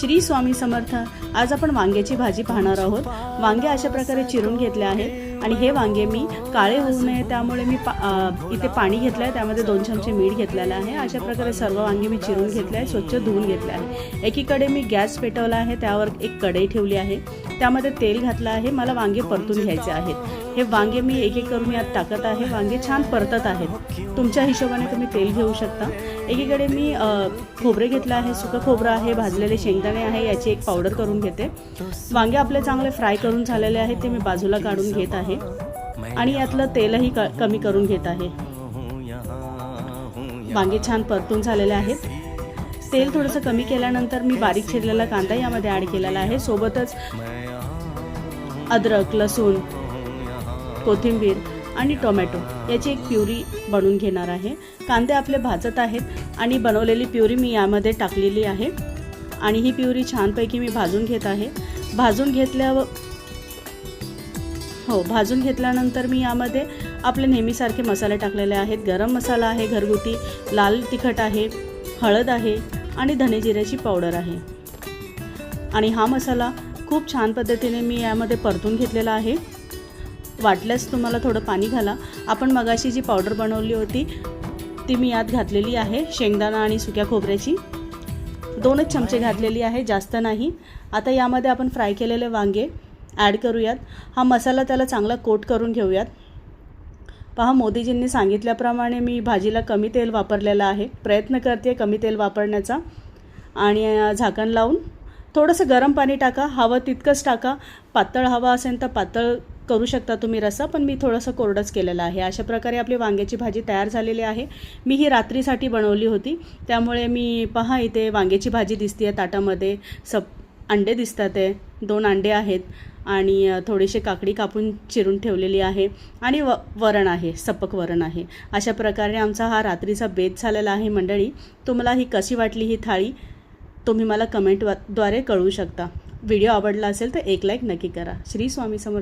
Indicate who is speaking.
Speaker 1: श्री स्वामी समर्थ। आज आपण वांग्याची भाजी पाहणार आहोत। वांगे अशा प्रकारे चिरून घेतले आहेत आणि हे वांगे मी काळे होऊ नये त्यामुळे मी इथे पाणी घेतलं आहे, त्यामध्ये 2 चमचे मीठ घेतलेलं आहे। अशा प्रकारे सर्व वांगे मी चिरून घेतले आहे, स्वच्छ धुवून घेतले आहे। एकीकडे मी गॅस पेटवला आहे, त्यावर एक कढई ठेवली आहे, त्यामध्ये तेल घातलं आहे। मला वांगे परतून घ्यायचे आहेत। हे वांगे मी एक एक करून यात टाकत आहे। वांगे छान परतत आहेत, तुमच्या हिशोबाने तुम्ही तेल घेऊ शकता। एकीकडे मी खोबरे घेतलं आहे, सुकं खोबरं आहे, भाजलेले शेंगदाणे आहे, याची एक पावडर करून घेते। वांगे आपले चांगले फ्राय करून झालेले आहेत, ते मी बाजूला काढून घेत आहे आणि यातलं तेलही कमी करून घेत आहे। वांगे छान परतून झालेले आहेत। तेल थोडंसं कमी केल्यानंतर मी बारीक चिरलेला कांदा यामध्ये ॲड केलेला आहे, सोबतच अद्रक, लसूण, कोथिंबीर आणि टोमॅटो याची एक प्युरी बनवून घेणार आहे। कांदे आपले भाजत आहेत आणि बनवलेली प्युरी मी यामध्ये टाकलेली आहे आणि ही प्युरी छानपैकी मी भाजून घेत आहे। भाजून घेतल्यानंतर मी यामध्ये आपले नेहमीसारखे मसाले टाकलेले आहेत। गरम मसाला आहे घरगुती, लाल तिखट आहे, हळद आहे आणि धने जिऱ्याची पावडर आहे आणि हा मसाला खूप छान पद्धतीने मी यामध्ये परतून घेतलेला आहे। वाटल्यास तुम्हाला थोडं पाणी घाला। आपण मगाशी जी पावडर बनवली होती ती मी यात घातलेली आहे, शेंगदाणा आणि सुक्या खोबऱ्याची 2 चमचे घातलेली आहे, जास्त नाही। आता यामध्ये आपण फ्राय केलेले वांगे ॲड करूयात। हा मसाला त्याला चांगला कोट करून घेऊयात। पहा, मोदीजींनी सांगितल्याप्रमाणे मी भाजीला कमी तेल वापरलेलं आहे, प्रयत्न करते कमी तेल वापरण्याचा। आणि झाकण लावून थोडंसं गरम पाणी टाका, हवं तितकंच टाका। पातळ हवा असेल तर पातळ करू शकता तुम्ही रस्सा, पण मी थोडंसं कोरडंच केलेलं आहे। अशा प्रकारे आपली वांग्याची भाजी तयार झालेली आहे। मी ही रात्रीसाठी बनवली होती, त्यामुळे मी पहा इथे वांग्याची भाजी दिसते आहे ताटामध्ये, अंडे दिसतात आहे, 2 अंडे आहेत आणि थोडीशी काकडी कापून चिरून ठेवलेली आहे आणि वरण आहे, सपक वरण आहे। अशा प्रकारे आमचा हा रात्रीचा बेत झालेला आहे। मंडळी, तुम्हाला ही कशी वाटली ही थाळी तुम्ही मला कमेंटद्वारे कळवू शकता। व्हिडिओ आवडला असेल तर एक लाईक नक्की करा। श्री स्वामी समर्थ।